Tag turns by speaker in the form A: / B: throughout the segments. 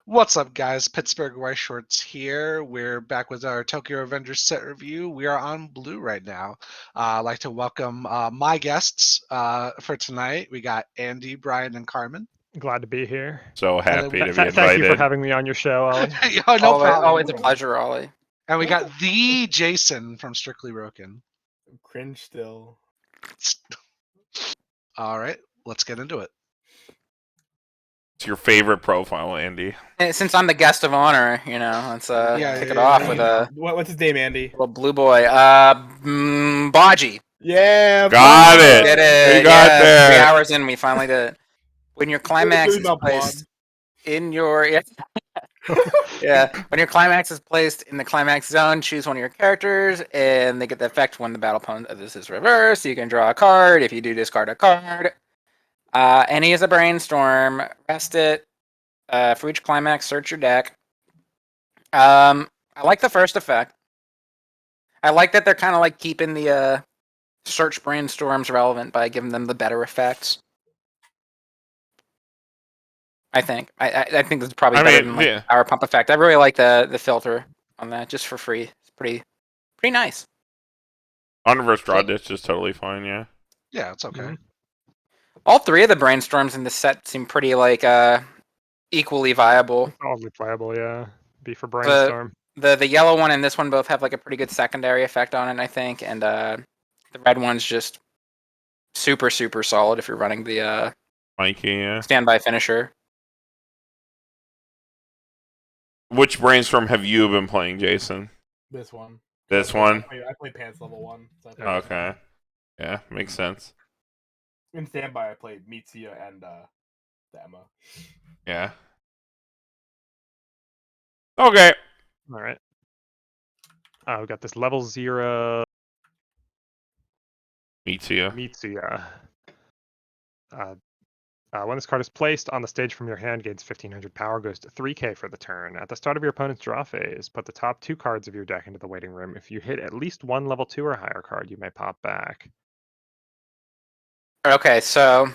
A: What's up, guys? Pittsburgh Weiss Schwarz here. We're back with our Tokyo Avengers set review. We are on blue right now. I'd like to welcome my guests for tonight. We got Andy, Brian, and Carmen.
B: Glad to be here.
C: So
A: And then
C: happy to be
B: Thank you for
C: invited.
B: having me on your show, Ollie.
A: Oh, no problem.
D: Always a pleasure, Ollie.
A: And we got the Jason from Strictly Broken.
E: Cringe still.
A: All right, let's get into it.
C: It's your favorite profile, Andy.
D: And since I'm the guest of honor, let's kick it off with a
E: What's his name, Andy?
D: little blue boy. Baji.
E: Yeah.
C: Got it.
D: Did it.
C: We got there.
D: 3 hours in, we finally did it. When your climax is
E: about
D: placed in your when your climax is placed in the climax zone, choose one of your characters, and they get the effect when the battle opponent. This is reversed. You can draw a card. If you do, discard a card. And he is a brainstorm. Rest it. For each climax, search your deck. I like the first effect. I like that they're kind of like keeping the search brainstorms relevant by giving them the better effects. I think. I think this is probably better than Power Pump effect. I really like the filter on that, just for free. It's pretty nice.
C: On reverse draw ditch is totally fine, yeah.
A: Yeah, it's okay.
B: Mm-hmm.
D: All 3 of the brainstorms in this set seem pretty like equally viable.
B: Solidly playable, yeah. Be for brainstorm.
D: The yellow one and this one both have like a pretty good secondary effect on it, I think, and the red one's just super solid if you're running the
C: Mikey, yeah.
D: standby finisher.
C: Which brainstorm have you been playing, Jason?
E: This one.
C: This one?
E: I played Pants level 1. So
C: Okay. Yeah, makes sense.
E: In standby, I played Mitzia and the Emma.
C: Yeah. Okay.
B: All right. We got this level 0
C: Mitzia.
B: When this card is placed on the stage from your hand, gains 1500 power, goes to 3k for the turn. At the start of your opponent's draw phase, put the top 2 cards of your deck into the waiting room. If you hit at least one level 2 or higher card, you may pop back.
D: Okay, so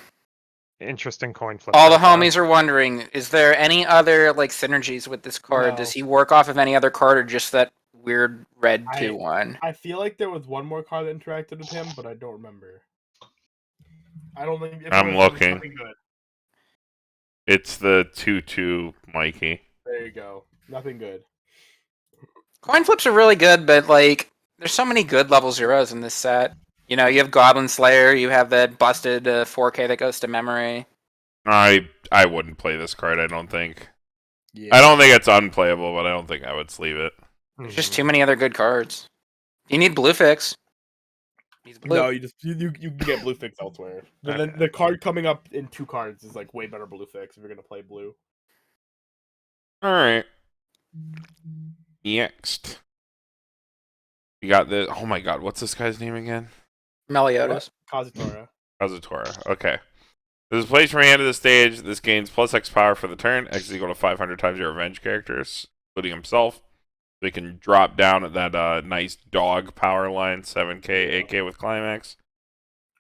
B: interesting coin flip.
D: all the homies are wondering, is there any other like synergies with this card?
E: No.
D: Does he work off of any other card or just that weird red 2/1?
E: I feel like there was one more card that interacted with him, but I don't remember. I don't think
C: I'm looking.
E: Nothing good.
C: It's the 2/2 Mikey.
E: There you go. Nothing good.
D: Coin flips are really good, but like there's so many good level 0s in this set. You know, you have Goblin Slayer, you have that busted 4K that goes to memory.
C: I wouldn't play this card, I don't think.
E: Yeah.
C: I don't think it's unplayable, but I don't think I would sleeve it.
D: There's just too many other good cards. You need blue fix. He's blue.
E: No, you can get blue fix elsewhere. The card coming up in 2 cards is like way better blue fix if you're gonna play blue.
C: Alright. Next. You got the... Oh my god, what's this guy's name again?
D: Meliodas.
E: Kazutora.
C: Kazutora. Okay. This is placed from your hand to the stage. This gains plus X power for the turn. X is equal to 500 times your revenge characters, including himself. They can drop down at that nice dog power line, 7k, 8k with climax.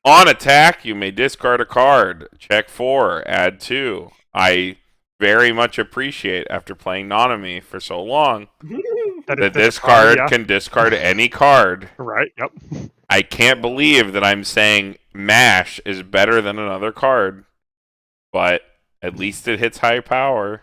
C: On attack, you may discard a card. Check 4, add 2. I very much appreciate, after playing Nanami for so long, that this card can discard any card.
B: Right, yep.
C: I can't believe that I'm saying MASH is better than another card, but at least it hits high power.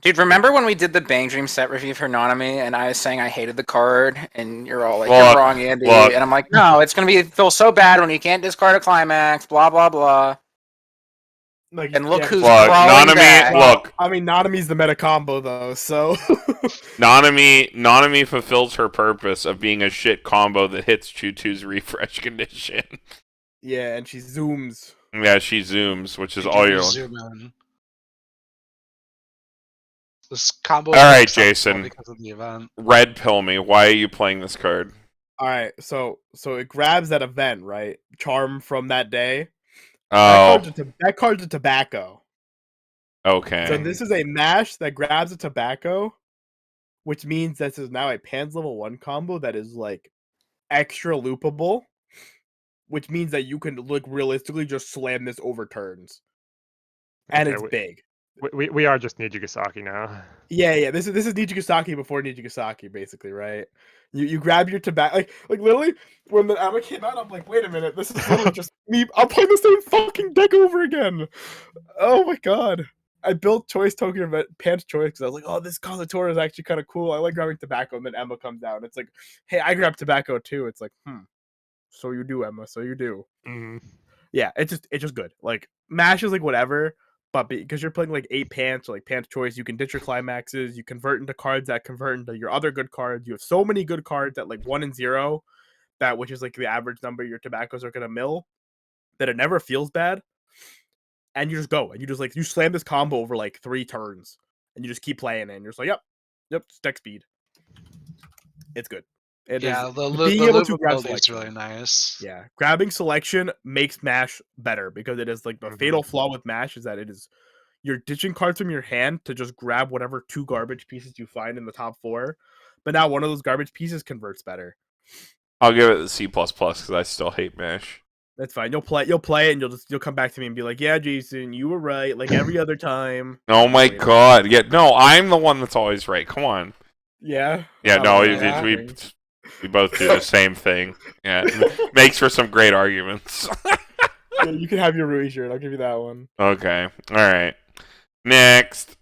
D: Dude, remember when we did the Bang Dream set review for Nanami, and I was saying I hated the card, and you're all like, you're wrong, Andy. And I'm like, no, it's going to feel so bad when you can't discard a climax, blah, blah, blah.
E: Like,
D: and look who's crawling back.
C: Look,
E: I mean, Nanami's the meta combo, though, so...
C: Nanami fulfills her purpose of being a shit combo that hits Choo-Choo's refresh condition.
E: Yeah, and she zooms.
C: Yeah, she zooms, which is all you're...
A: Zoom in. This combo.
C: Alright, Jason.
A: Because of the event.
C: Red pill me. Why are you playing this card?
E: Alright, so it grabs that event, right? Charm from that day.
C: Oh.
E: That card's a tobacco.
C: Okay.
E: So this is a mash that grabs a tobacco, which means this is now a Pans level 1 combo that is like extra loopable, which means that you can like realistically just slam this over turns. And it's big.
B: We are just Nijigasaki now.
E: Yeah. This is Nijigasaki before Nijigasaki, basically, right? You grab your tobacco, like literally when the Emma came out, I'm like, wait a minute, this is literally just me. I'm playing the same fucking deck over again. Oh my god. I built Choice Token Pants Choice because I was like, oh, this Kazutora is actually kind of cool. I like grabbing tobacco, and then Emma comes out. And it's like, hey, I grab tobacco too. It's like, so you do, Emma. So you do.
B: Mm.
E: Yeah, it's just good. Like Mash is like whatever, but because you're playing like 8 pants or like Pants Choice, you can ditch your climaxes. You convert into cards that convert into your other good cards. You have so many good cards at like 1 and 0, that which is like the average number your tobaccos are gonna mill, that it never feels bad. And you just go and you slam this combo over like 3 turns, and you just keep playing it. And you're just like, yep, deck speed. It's good. It is being able to grab
A: loopability is
E: selection.
A: really nice.
E: Yeah, grabbing selection makes Mash better because it is like the fatal flaw with Mash is that you're ditching cards from your hand to just grab whatever 2 garbage pieces you find in the top 4, but now one of those garbage pieces converts better.
C: I'll give it the C++ because I still hate Mash.
E: That's fine. You'll play it, and you'll come back to me and be like, "Yeah, Jason, you were right. Like every other time."
C: Oh my god! Yeah, no, I'm the one that's always right. Come on.
E: Yeah.
C: Yeah,
E: I
C: no,
E: don't know.
C: we both do the same thing. Yeah, makes for some great arguments.
E: Yeah, you can have your Rui shirt. I'll give you that one.
C: Okay, all right. Next,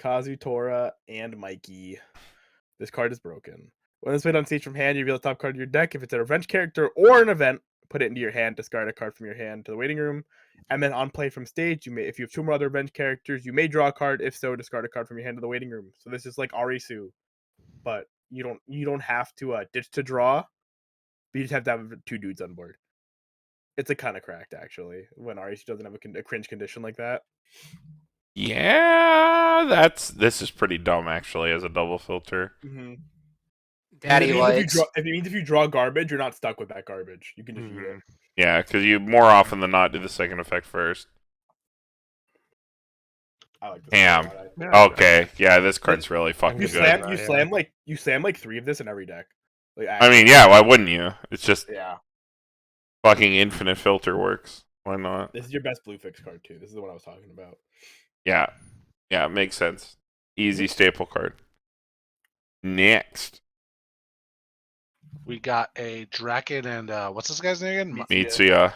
E: Kazutora and Mikey. This card is broken. When it's played on stage from hand, you reveal the top card of your deck. If it's a revenge character or an event, put it into your hand. Discard a card from your hand to the waiting room. And then on play from stage, if you have 2 more other revenge characters, you may draw a card. If so, discard a card from your hand to the waiting room. So this is like Arisu, but you don't have to ditch to draw. But you just have to have 2 dudes on board. It's like kind of cracked actually when Arisu doesn't have a cringe condition like that.
C: yeah, this is pretty dumb actually as a double filter.
E: Mm-hmm.
D: Daddy likes.
E: It means if you draw garbage, you're not stuck with that garbage. You can just eat it.
C: Yeah, because you more often than not do the second effect first.
E: I like this.
C: Damn.
B: Yeah,
C: Okay, yeah, this card's really fucking
E: You
C: good.
E: slam like 3 of this in every deck. Like,
C: I mean, yeah, why wouldn't you? It's just
E: yeah.
C: fucking infinite filter works. Why not?
E: This is your best blue fix card too. This is the one I was talking about.
C: Yeah, it makes sense. Easy staple card. Next,
A: We got a Draken and what's this guy's name again?
C: Mitzia.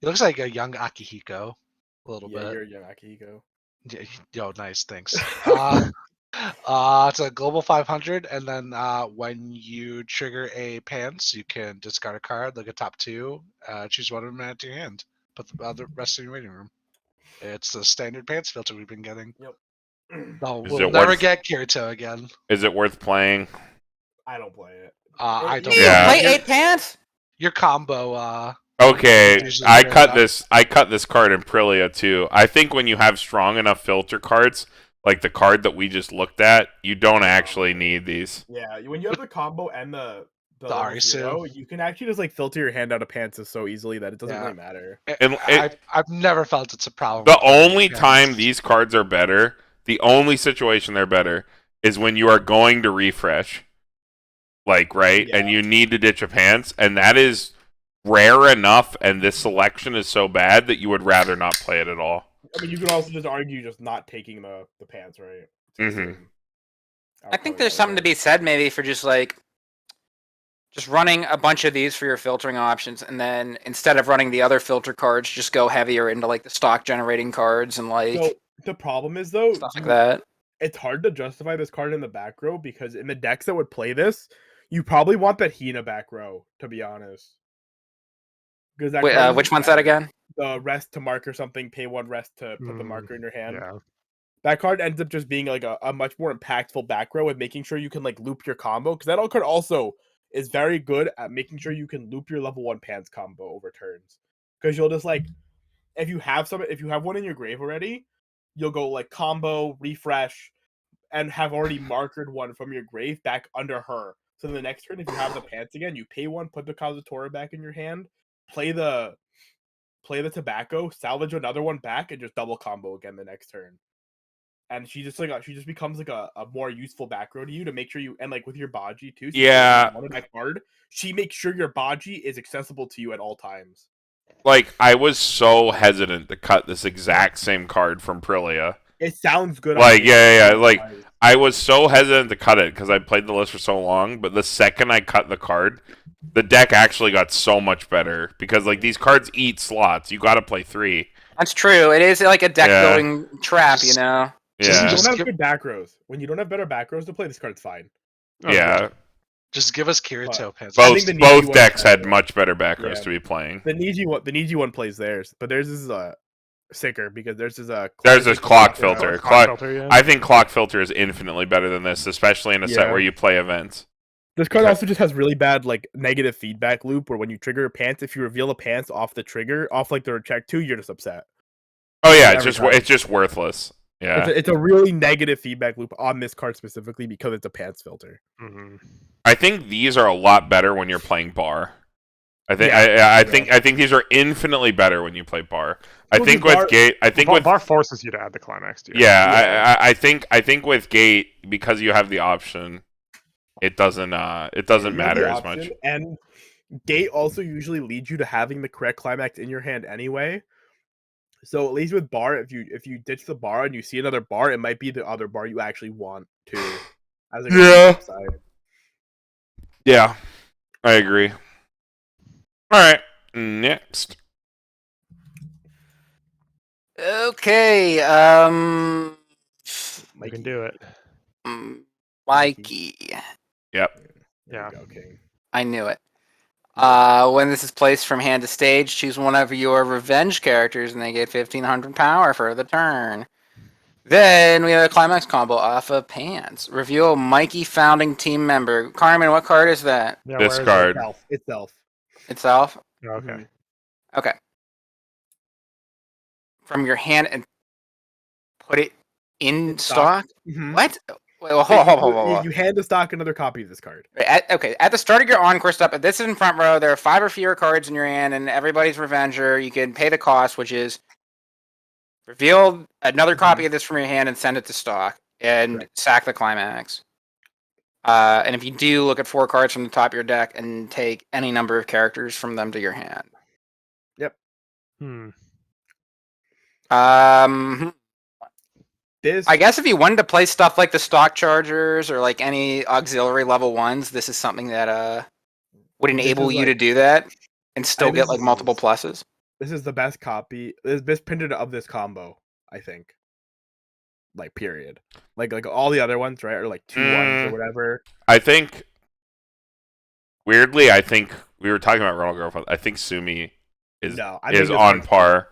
A: He looks like a young Akihiko, a little
E: Yeah,
A: bit.
E: you're a young Akihiko.
A: Yeah, yo, nice, thanks. It's a global 500, and then when you trigger a pants, you can discard a card, look at top 2, choose one of them and add to your hand. Put the other rest in your waiting room. It's the standard pants filter we've been getting.
E: Yep.
A: No,
C: Is
A: we'll
C: it
A: never
C: worth-
A: get Kirito again.
C: Is it worth playing?
E: I don't play it.
A: I don't.
C: Yeah.
D: Play 8 pants?
A: Your combo.
C: Okay,
A: Usually
C: I
A: fair
C: cut
A: enough.
C: I cut this card in Prilia too. I think when you have strong enough filter cards, like the card that we just looked at, you don't actually need these.
E: Yeah, when you have the combo and the
A: Arisu.
E: zero, you can actually just like filter your hand out of pants so easily that it doesn't
A: Yeah.
E: really matter.
C: And
A: I've never felt it's a problem.
C: the
A: with playing
C: only
A: pants.
C: time these cards are better, the only situation they're better, is when you are going to refresh. Like, right?
E: Yeah.
C: And you need to ditch a pants, and that is rare enough, and this selection is so bad that you would rather not play it at all.
E: I mean, you could also just argue just not taking the pants, right?
C: Mhm.
D: I think there's something to be said maybe for just running a bunch of these for your filtering options, and then instead of running the other filter cards, just go heavier into like the stock generating cards and
E: So the problem is though,
D: stuff like that.
E: it's hard to justify this card in the back row because in the decks that would play this, you probably want that Hina back row, to be honest. Because that
D: Which one's that again?
E: The rest to mark or something, pay 1 rest to put the marker in your hand.
B: Yeah.
E: That card ends up just being like a much more impactful back row and making sure you can like loop your combo. Because that old card also is very good at making sure you can loop your level 1 pants combo over turns. Because you'll just like if you have one in your grave already, you'll go like combo, refresh, and have already markered one from your grave back under her. So the next turn, if you have the pants again, you pay 1, put the Kazutora back in your hand, play the tobacco, salvage another one back, and just double combo again the next turn. And she just becomes like a more useful back row to you to make sure you, and like with your Baji too. So
C: Yeah.
E: that card, she makes sure your Baji is accessible to you at all times.
C: like I was so hesitant to cut this exact same card from Prilia.
E: It sounds good.
C: Like yeah. Like I was so hesitant to cut it because I played the list for so long. But the second I cut the card, the deck actually got so much better because like these cards eat slots. You got to play 3.
D: That's true. It is like a deck building trap, you know.
C: Yeah.
E: You don't have good back rows. When you don't have better back rows to play, this card's fine.
C: Yeah.
A: Just give us Kirito pants.
C: Both decks had much better back rows to be playing.
E: The Niji one plays theirs, but theirs is sicker because theirs is a
C: clock filter.
B: Yeah.
C: I think clock filter is infinitely better than this, especially in a set where you play events.
E: This card also just has really bad like negative feedback loop where when you trigger a pants, if you reveal a pants off the trigger, off like the check 2, you're just upset.
C: Oh yeah, it's just worthless. Yeah,
E: it's a really negative feedback loop on this card specifically because it's a pants filter.
B: Mm-hmm.
C: I think these are a lot better when you're playing bar. I think these are infinitely better when you play bar. I think with Gate,
B: bar forces you to add the climax to it.
C: Yeah, I think with Gate, because you have the option, it doesn't matter as much.
E: And Gate also usually leads you to having the correct climax in your hand anyway. So at least with bar, if you ditch the bar and you see another bar, it might be the other bar you actually want to. As a
C: Yeah, I agree. All right, next.
D: Okay,
B: You can do it.
D: Mikey.
C: Yep.
B: Yeah.
E: Okay.
D: I knew it. When this is placed from hand to stage, choose one of your revenge characters and they get 1500 power for the turn. Then we have a climax combo off of pants. Reveal Mikey founding team member. Carmen, what card is that?
B: Yeah,
C: This card.
E: Itself.
D: Itself?
B: Okay.
D: Okay. From your hand and put it in stock?
E: Mm-hmm.
D: What? Wait, well, hold.
E: You hand the stock another copy of this card.
D: At the start of your encore step, this is in front row. There are 5 or fewer cards in your hand, and everybody's revenger. You can pay the cost, which is reveal another copy of this from your hand and send it to stock, and sack the climax. And if you do, look at 4 cards from the top of your deck and take any number of characters from them to your hand.
E: Yep.
D: I guess if you wanted to play stuff like the stock chargers or like any auxiliary level 1s, this is something that would enable you to do that and still get like multiple pluses.
E: This is the best copy. This is best printed of this combo, I think. Like period. Like all the other ones, right? Or like 2 1s or whatever.
C: I think weirdly, we were talking about Ronald Girlfriend. I think Sumi is on par.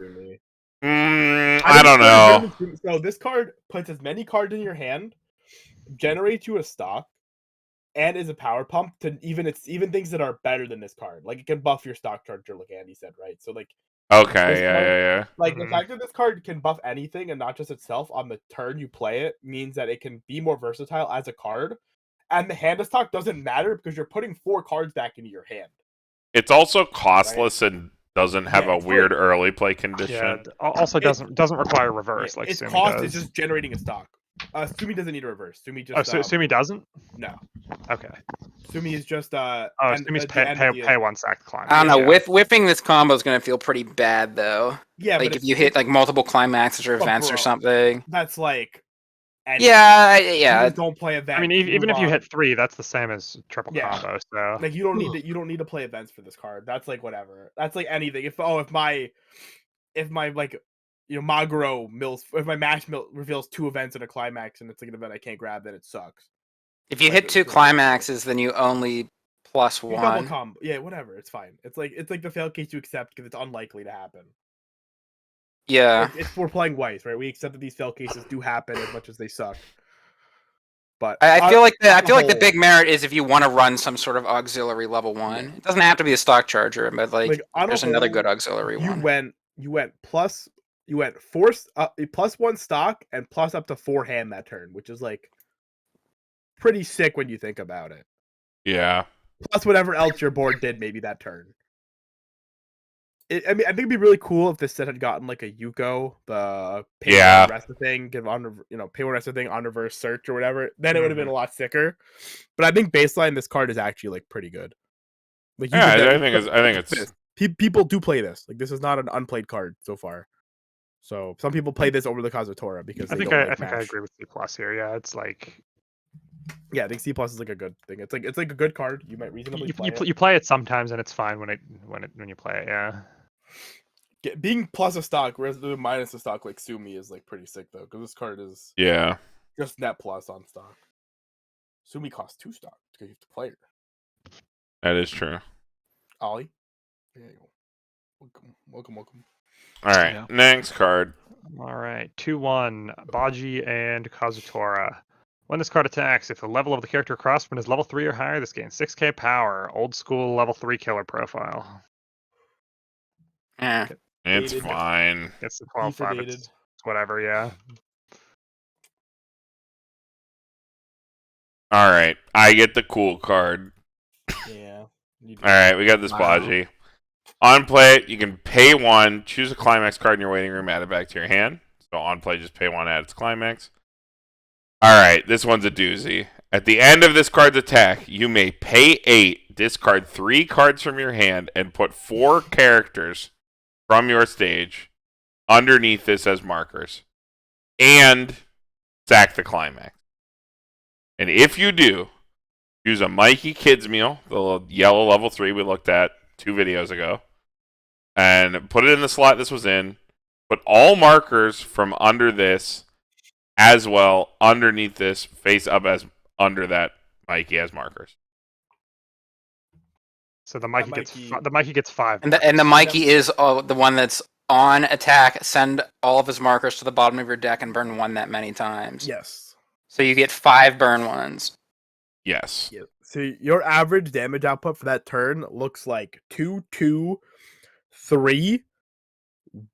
C: I don't know.
E: So this card puts as many cards in your hand, generates you a stock, and is a power pump to even things that are better than this card. Like it can buff your stock charger, like Andy said, right? So like
C: okay, yeah.
E: Like the fact that this card can buff anything and not just itself on the turn you play it means that it can be more versatile as a card. And the hand of stock doesn't matter because you're putting 4 cards back into your hand.
C: It's also costless and doesn't have a weird early play condition.
B: Yeah, also doesn't require reverse like
E: its
B: Sumi
E: cost
B: does.
E: is just generating a stock. Sumi doesn't need a reverse. Sumi just.
B: Sumi doesn't?
E: No.
B: Okay.
E: Sumi is just
B: Sumi's pay 1 sack climax.
D: I don't know. Whiffing this combo is going to feel pretty bad though.
E: Yeah,
D: like if you hit like multiple climaxes or events or something.
E: That's like.
D: Yeah.
E: Don't play events.
B: I mean, even if you hit 3, that's the same as triple combo. So
E: like you don't need to play events for this card. That's like whatever. That's like anything. If my like Maguro mills, if my match reveals 2 events in a climax and it's like an event I can't grab, then it sucks.
D: If you hit 2 climaxes, then you only plus 1.
E: Double combo. Yeah, whatever. It's fine. It's like the fail case you accept because it's unlikely to happen.
D: Yeah.
E: We're playing Weiss, right? We accept that these fail cases do happen as much as they suck. But
D: I feel like the big merit is if you want to run some sort of auxiliary level 1. It doesn't have to be a stock charger, but like there's another good auxiliary one.
E: You went plus 1 stock and plus up to 4 hand that turn, which is like pretty sick when you think about it.
C: Yeah.
E: Plus whatever else your board did maybe that turn. I think it'd be really cool if this set had gotten like a Yuko, the pay one rest of thing, pay one rest of thing on reverse search or whatever. Then it would have been a lot sicker. But I think baseline this card is actually like pretty good. Like
C: I think it's
E: people do play this. Like this is not an unplayed card so far. So some people play this over the Kazutora because
B: I
E: they
B: think
E: don't
B: I
E: like
B: think I
E: Mash.
B: agree with C plus here. Yeah, it's like
E: Yeah, I think C plus is like a good thing. It's like a good card. You might reasonably play it.
B: you play it sometimes and it's fine when you play it. Yeah.
E: Being plus a stock, whereas the minus a stock like Sumi is like pretty sick though, because this card is
C: Yeah.
E: just net plus on stock. Sumi costs 2 stock because you have to play her.
C: That is true.
E: Ollie, there you go. Welcome.
C: All right.
A: Yeah.
C: Next card.
B: All right, 2/1 Baji and Kazutora. When this card attacks, if the level of the character across from it is level 3 or higher, this gains 6k power. Old school level 3 killer profile.
D: Eh.
C: It's
E: Dated.
C: fine.
B: It's the 12/5.
E: dated.
B: It's whatever. Yeah.
C: All right. I get the cool card.
E: Yeah.
C: All right. We got this
A: Wow.
C: Baji. On play, you can pay 1, choose a climax card in your waiting room, add it back to your hand. So on play, just pay 1, add its climax. All right. This one's a doozy. At the end of this card's attack, you may pay 8, discard 3 cards from your hand, and put 4 characters from your stage underneath this as markers. And sack the climax. And if you do, use a Mikey Kids Meal, the little yellow level 3 we looked at 2 videos ago, and put it in the slot this was in. Put all markers from under this as well underneath this, face up as under that Mikey as markers.
B: So the Mikey gets 5.
D: And the Mikey is the one that's on attack. Send all of his markers to the bottom of your deck and burn 1 that many times.
E: Yes.
D: So you get 5 burn ones.
C: Yes.
E: Yeah. So your average damage output for that turn looks like 2, 2, 3,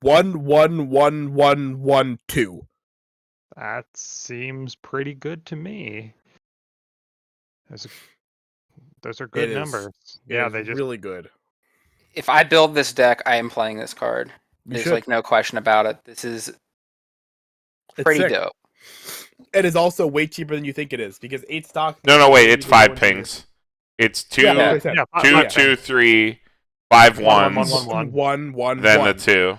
E: 1, 1, 1, 1, 1, 2.
B: That seems pretty good to me. Those are good
E: It is.
B: numbers.
E: It
B: Yeah,
E: is
B: they just
E: really good.
D: If I build this deck, I am playing this card.
E: You
D: There's
E: should.
D: like no question about it. This is
E: It's
D: pretty
E: sick.
D: dope.
E: It is also way cheaper than you think it is because 8 stock.
C: No, wait. It's
E: Maybe
C: 5
E: 1
C: pings. It's 2,
E: Yeah, that's what I said.
B: yeah,
C: 2,
B: five-
C: 2, 3, 5
B: 1,
C: ones,
B: 1,
E: 1, 1,
C: then
E: 1.
C: the 2.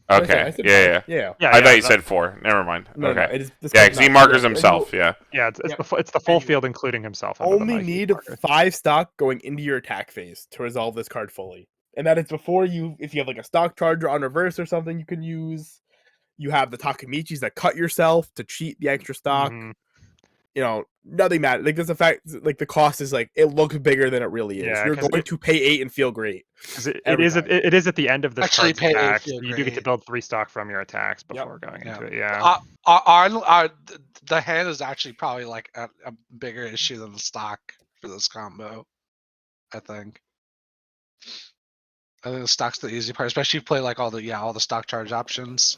E: I
C: Okay.
E: said
C: Yeah.
E: five. Yeah.
B: Yeah,
C: I thought you
B: that-
C: said 4. Never mind.
E: No,
C: Okay.
E: no, it is, this
C: Yeah,
E: card's
C: because he
E: not-
C: markers
E: yeah,
C: himself. Yeah.
B: Yeah, it's
E: Yeah.
B: the full
E: And you
B: field, including himself. under the
E: Only
B: Mikey
E: need
B: marker.
E: 5 stock going into your attack phase to resolve this card fully. And that is before if you have like a stock charger on reverse or something you can use. You have the Takamichis that cut yourself to cheat the extra stock.
B: Mhm.
E: You know, nothing matters. Like, there's a fact, like, the cost is like, it looks bigger than it really is.
B: Yeah,
E: You're
B: 'cause
E: going to pay 8 and feel great.
B: 'Cause it
E: every
B: is
E: time.
B: it is at the end of this
A: Actually
B: card's
A: pay
B: attack.
A: feel
B: You do get to
A: great.
B: build 3 stock from your attacks
E: Yep.
B: before going
A: Yeah.
B: into it. Yeah.
A: The hand is actually probably like a bigger issue than the stock for this combo. I think the stock's the easy part, especially if you play like all the stock charge options.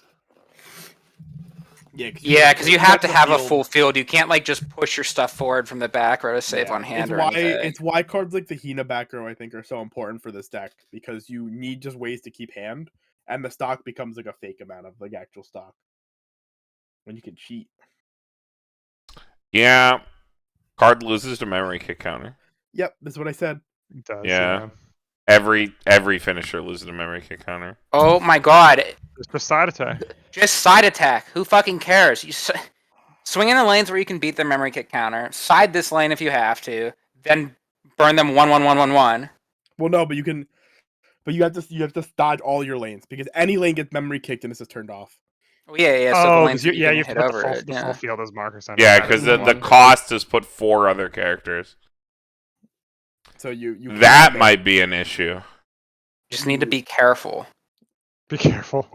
D: Yeah, because you have to have a full field. You can't like just push your stuff forward from the back or to save on hand or anything.
E: It's why cards like the Hina back row I think are so important for this deck because you need just ways to keep hand, and the stock becomes like a fake amount of like actual stock when you can cheat.
C: Yeah. Card loses to memory kick counter.
E: Yep, that's what I said.
B: It does,
C: Yeah. Every finisher loses to memory kick counter.
D: Oh my god.
B: It's just side attack.
D: Just side attack. Who fucking cares? You swing in the lanes where you can beat the memory kick counter. Side this lane if you have to. Then burn them 1, 1, 1, 1, 1.
E: Well, no, but you have to dodge all your lanes because any lane gets memory kicked and this is turned off.
D: Oh, yeah. So the
B: Oh,
D: lanes
B: 'cause you
D: that
B: have
D: hit
B: to put
D: over it.
B: the full field as markers on.
C: Yeah,
B: it.
C: because
D: Mhm.
C: the cost is put 4 other characters.
E: So you
C: That
E: can't-
C: might be an issue.
D: Just need to be careful.
B: Be careful.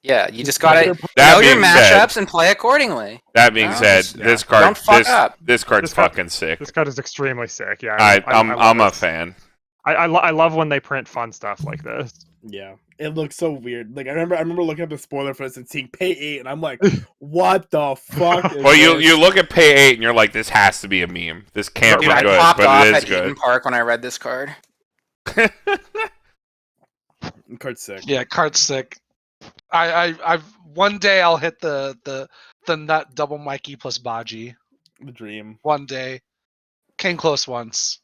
D: Yeah, you just gotta
C: That
D: know your
C: being said,
D: matchups and play accordingly.
C: That being
D: No,
C: said,
D: just-
C: this
D: Don't
C: card,
D: fuck up.
C: this card's
B: This card-
C: fucking sick.
B: This card is extremely sick. Yeah,
C: I'm
B: love
C: a
B: this.
C: fan.
B: I love when they print fun stuff like this.
E: Yeah, it looks so weird. Like I remember looking up the spoiler for this and seeing pay 8, and I'm like, what the fuck? Is
C: Well,
E: this?
C: you look at pay 8 and you're like, this has to be a meme. This can't
D: Dude,
C: be
D: I
C: good,
D: popped off
C: but it
D: at
C: is
D: Eden
C: good.
D: Park when I read this card.
E: Card's sick.
A: Yeah, card's sick. I've one day I'll hit the nut double Mikey plus Baji.
E: The dream,
A: One day, came close once.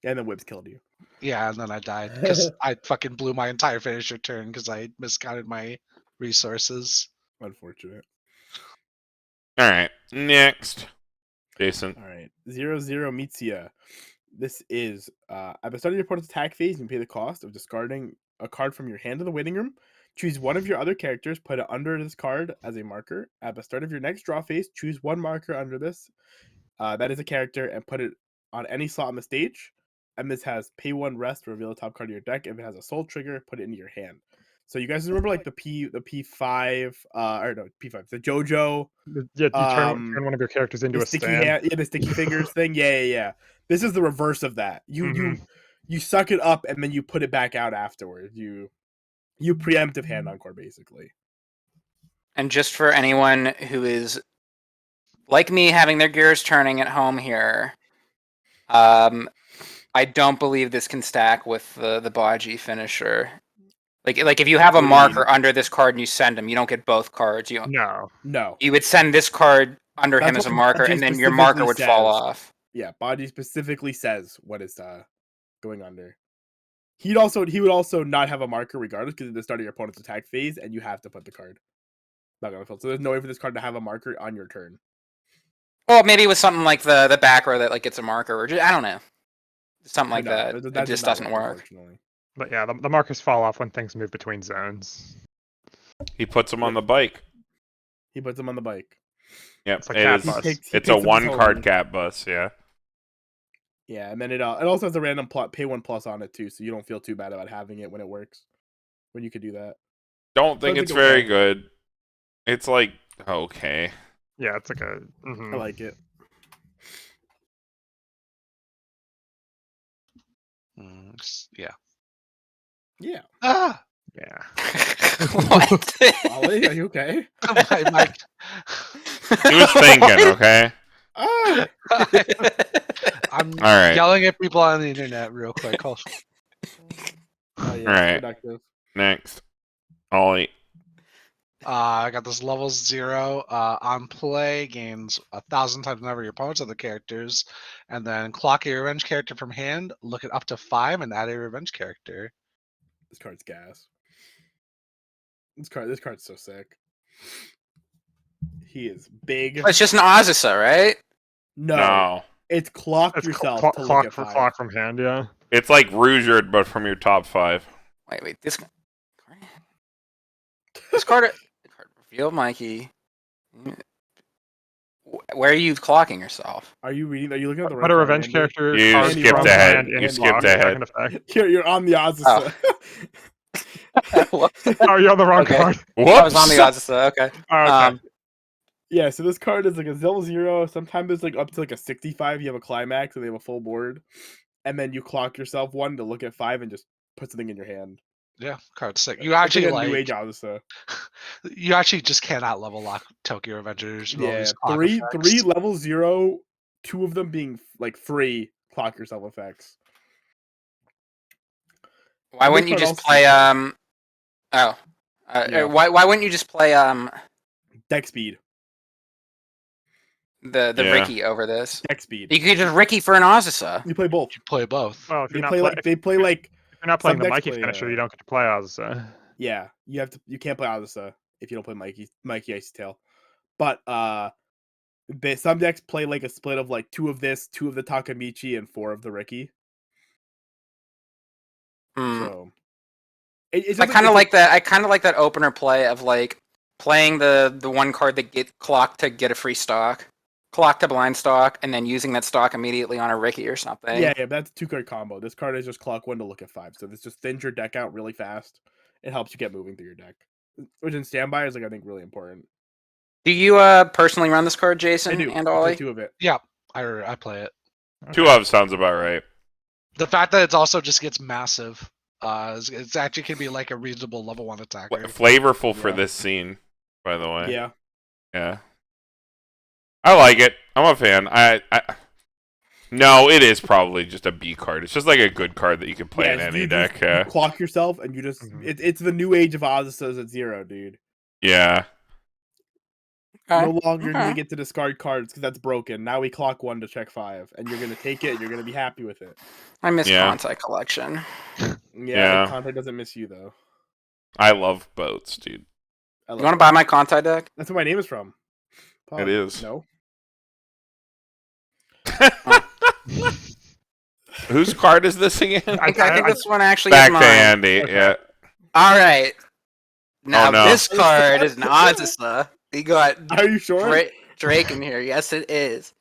E: and then whips killed you.
A: Yeah, and then I died because I fucking blew my entire finisher turn because I miscounted my resources.
E: Unfortunate.
C: All right, next, Jason.
E: All right, 0-0 Mitzia. This is at the start of your opponent's attack phase, you can pay the cost of discarding a card from your hand to the waiting room. Choose one of your other characters, put it under this card as a marker. At the start of your next draw phase, choose one marker under this. That is a character, and put it on any slot on the stage. And this has pay 1 rest to reveal the top card of your deck. If it has a soul trigger, put it into your hand. So you guys remember like the P5, or no P5, the JoJo.
B: Yeah, you turn one of your characters into
E: The
B: a
E: sticky
B: stand.
E: hand, yeah, the sticky fingers thing. Yeah. This is the reverse of that. You suck it up and then you put it back out afterwards. You preemptive hand encore basically.
D: And just for anyone who is like me, having their gears turning at home here, I don't believe this can stack with the Baji finisher. Like if you have a
E: What do you
D: marker
E: mean?
D: under this card and you send him, you don't get both cards.
E: No.
D: You would send this card under him
E: That's
D: as a
E: what
D: marker,
E: Baji
D: and then your marker would
E: specifically
D: fall
E: says.
D: off.
E: Yeah, Baji specifically says what is going under. He would also not have a marker regardless because at the start of your opponent's attack phase, and you have to put the card. Not gonna fill. So there's no way for this card to have a marker on your turn.
D: Well, maybe with something like the back row that like gets a marker, or just, I don't know, something like
E: No,
D: that. It
E: does
D: just
E: not
D: doesn't work.
E: Unfortunately.
B: But yeah, the markers fall off when things move between zones.
C: He puts them on the bike.
E: He puts them on the bike.
C: Yep,
B: It's like
C: it
B: cat
C: is.
B: bus.
E: He
C: It's
E: picks
C: a
E: up his
C: 1-card
E: home.
C: cat bus. Yeah.
E: Yeah, and then it also has a random pay 1+ on it too, so you don't feel too bad about having it when it works. When you could do that.
C: Don't think
E: Sounds
C: it's
E: like
C: very
E: okay.
C: good. It's like okay.
B: Yeah, it's like a.
E: I like it.
A: Yeah.
E: Yeah.
A: Ah,
B: Yeah.
D: What?
E: Ollie, are you okay?
A: Mike.
C: He was thinking. Okay.
E: Ah!
A: I'm
C: All right.
A: yelling at people on the internet real quick.
E: Oh, yeah, it's
C: Alright.
E: productive.
C: Next, Ollie.
A: I got this level 0 on play, gains 1,000 times the number of your opponent's other characters, and then clock a revenge character from hand, look it up to 5, and add a revenge character.
E: This card's gas. This card's so sick. He is big.
D: It's just an Azusa, right?
E: No, it's clock
B: It's
E: yourself
B: clock
E: to look at 5.
B: clock from hand. Yeah.
C: It's like Rougerd, but from your top 5.
D: Wait, this card reveal Mikey. Where are you clocking yourself?
E: Are you looking at the right
B: Put a
E: card,
B: revenge
E: Andy?
B: character.
C: You
B: card
E: skipped
B: from
C: ahead.
B: hand in
C: You
B: clock,
C: skipped ahead.
B: second effect.
E: You're on the Azusa.
B: Oh, you're on the wrong
D: Okay.
B: card.
C: Whoops.
D: I was on the Azusa. Okay.
B: Oh, okay.
E: Yeah, so this card is like a 0-0. Sometimes it's like up to like a 65. You have a climax and they have a full board. And then you clock yourself 1 to look at 5 and just put something in your hand.
A: Yeah, card's sick. You
E: It's
A: actually
E: like a new age
A: like
E: Azusa.
A: you actually just cannot level lock Tokyo Avengers. with all
E: Yeah,
A: these clock
E: three
A: effects.
E: level 0, 2 of them being like free clock yourself effects.
D: Why
E: And
D: wouldn't you
E: this card
D: just
E: also-
D: play
E: Yeah.
D: why wouldn't you just play
E: Deck speed.
D: the
C: Yeah.
D: Ricky over this?
E: Deck speed.
D: You could just Ricky for an Azusa.
E: You play both.
A: You play both.
B: Well, if
E: They
B: you're not
E: play like
B: if you're not playing
E: some
B: the
E: decks
B: Mikey
E: play,
B: finisher, you don't get to play Azusa.
E: yeah, you can't play Azusa if you don't play Mikey Icy Tail. But some decks play like a split of like 2 of this, 2 of the Takamichi, and 4 of the Ricky.
D: Hmm.
E: So it's
D: I
E: just
D: kind of
E: it's
D: like that. I kind of like that opener play of like playing the one card that get clocked to get a free stock, clock to blind stock, and then using that stock immediately on a Ricky or something.
E: Yeah, that's a 2-card combo. This card is just clock 1 to look at 5. So this just thins your deck out really fast. It helps you get moving through your deck, which in standby is like I think really important.
D: Do you personally run this card,
E: I
D: Jason
E: do.
D: and
E: I play
D: Ollie?
E: 2 of it.
A: Yeah, I play it.
C: 2 of sounds about right.
A: The fact that it also just gets massive, it's actually can be like a reasonable level 1 attacker.
C: Flavorful for
E: Yeah.
C: this scene, by the way.
E: Yeah.
C: Yeah. I like it. I'm a fan. No, it is probably just a B card. It's just like a good card that you can play
E: Yeah,
C: in
E: it's-
C: any
E: you
C: deck.
E: just- you
C: Yeah.
E: clock yourself and you just
B: Mhm.
E: it's the new age of Azusas at 0, dude.
C: Yeah.
E: No longer do
D: Okay.
E: you get to discard cards because that's broken. Now we clock 1 to check 5, and you're gonna take it. And you're gonna be happy with it.
D: I miss
C: Yeah.
D: Contact Collection.
E: Yeah. Contact doesn't miss you though.
C: I love boats, dude.
E: I love
D: You want to
E: it.
D: buy my Contact deck?
E: That's where my name is from.
C: It is.
E: No.
C: Whose card is this again?
D: I think this one actually
C: Back
D: is
C: to
D: mine.
C: Andy.
B: Okay.
C: Yeah.
D: All right. Now
C: no.
D: this card is an Azisa. You got
E: Are you sure?
D: Drake in here. Yes, it is.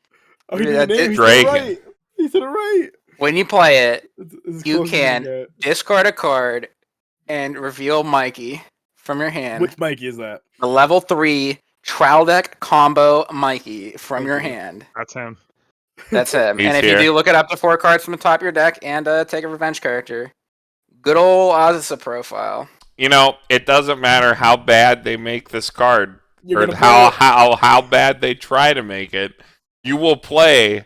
E: Oh, he
D: Yeah,
E: did the name. He said
C: Drake.
E: it right. He said it right.
D: When you play it,
E: It's as
D: You
E: close as
D: can.
E: get.
D: discard a card and reveal Mikey from your hand.
E: Which Mikey is that?
D: The level 3 trial deck combo Mikey from your
E: Okay.
D: hand.
B: That's him.
D: That's him.
C: He's
D: And if
C: here.
D: you do, look it up to 4 cards from the top of your deck and take a revenge character. Good old Azisa profile.
C: You know, it doesn't matter how bad they make this card
E: You're
C: or
E: gonna
C: how bad they try to make it. You will play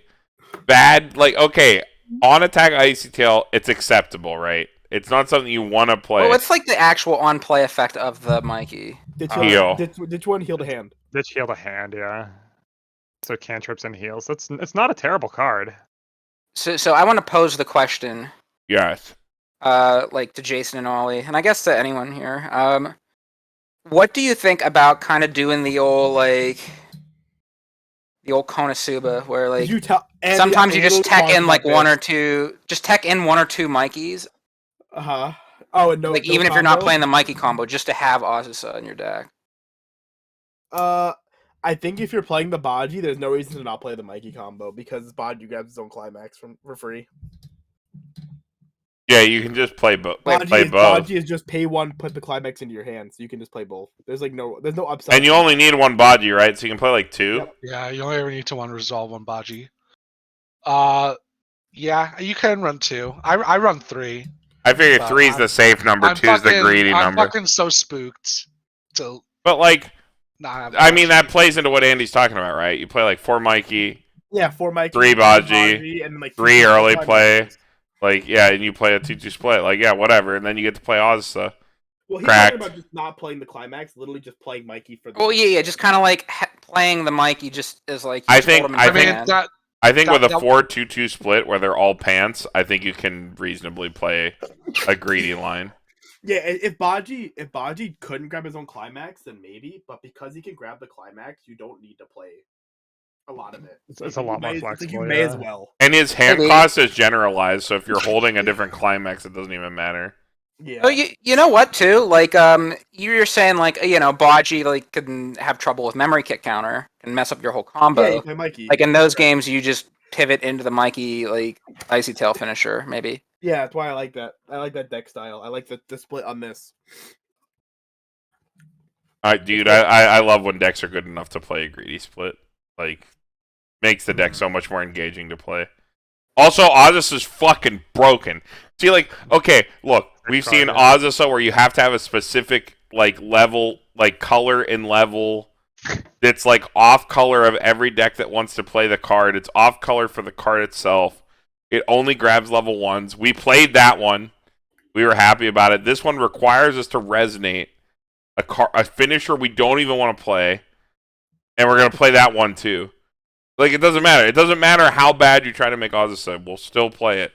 C: bad. Like, okay, on attack Icy Tail, it's acceptable, right? It's not something you want to play.
D: Well, what's like the actual on-play effect of the Mikey?
C: Heal.
E: Ditch one, heal to hand.
B: Ditch heal to hand, yeah. So cantrips and heals. It's not a terrible card.
D: So I want to pose the question,
C: Yes.
D: like to Jason and Ollie, and I guess to anyone here. What do you think about kind of doing the old Konosuba, where like
E: Did you tell? Andy,
D: sometimes
E: I
D: you just
E: literally
D: tech in
E: talked
D: like
E: about
D: one or
E: this.
D: two, just tech in 1 or 2 Mikeys,
E: Uh-huh. Oh, and no.
D: like
E: no
D: even if you're not
E: combo?
D: playing the Mikey combo, just to have Azisa in your deck.
E: I think if you're playing the Baji, there's no reason to not play the Mikey combo because Baji grabs his own climax for free.
C: Yeah, you can just play, play both.
E: Baji is just pay 1, put the climax into your hand, so you can just play both. There's no upside.
C: And you only need 1 Baji, right? So you can play like 2.
E: Yep.
A: Yeah, you only ever need to resolve 1 Baji. Yeah, you can run 2. I run 3.
C: I figure
A: But
C: 3's the safe number, 2's the greedy
A: I'm
C: number.
A: fucking so spooked to
C: But like,
A: not have.
C: I mean, that
A: Baji.
C: plays into what Andy's talking about, right? You play like 4 Mikey,
E: Yeah, 4 Mikey,
C: 3 Baji,
E: and then like
C: 3
E: 2
C: early
E: climaxes.
C: play. Like, yeah, and you play a 2-2 split. Like, yeah, whatever. And then you get to play Azisa.
E: Well, he's
C: Cracked.
E: talking about just not playing the climax, literally just playing Mikey for the.
D: Well, yeah, just kind of like playing the Mikey just as like. you
C: I
D: just hold
C: think-
D: him in
C: I
D: your
C: think-
D: hand.
A: that
C: I think with a
A: That-
C: 4-2-2 split where they're all pants, I think you can reasonably play a greedy line.
E: Yeah, if Baji couldn't grab his own climax, then maybe. But because he can grab the climax, you don't need to play a lot of it.
B: It's a lot more
E: You
B: flexible,
E: may as
B: yeah.
E: well.
C: And his hand
D: Maybe.
C: cost is generalized, so if you're holding a different climax, it doesn't even matter.
E: Yeah.
D: Oh, you know what too? Like you're saying like Baji like can have trouble with memory kick counter and mess up your whole combo.
E: Yeah, you play Mikey.
D: Like in those games, you just pivot into the Mikey like Icy Tail finisher maybe.
E: Yeah, that's why I like that. I like that deck style. I like the split on this.
C: Dude, I love when decks are good enough to play a greedy split. Like, makes the deck so much more engaging to play. Also, Azisa is fucking broken. See, like, okay, look, we've seen Azisa where you have to have a specific, like, level, like, color and level that's, like, off color of every deck that wants to play the card. It's off color for the card itself. It only grabs level 1s. We played that one. We were happy about it. This one requires us to resonate a finisher we don't even want to play, and we're going to play that one, too. Like, it doesn't matter. It doesn't matter how bad you try to make Azisa. We'll still play it.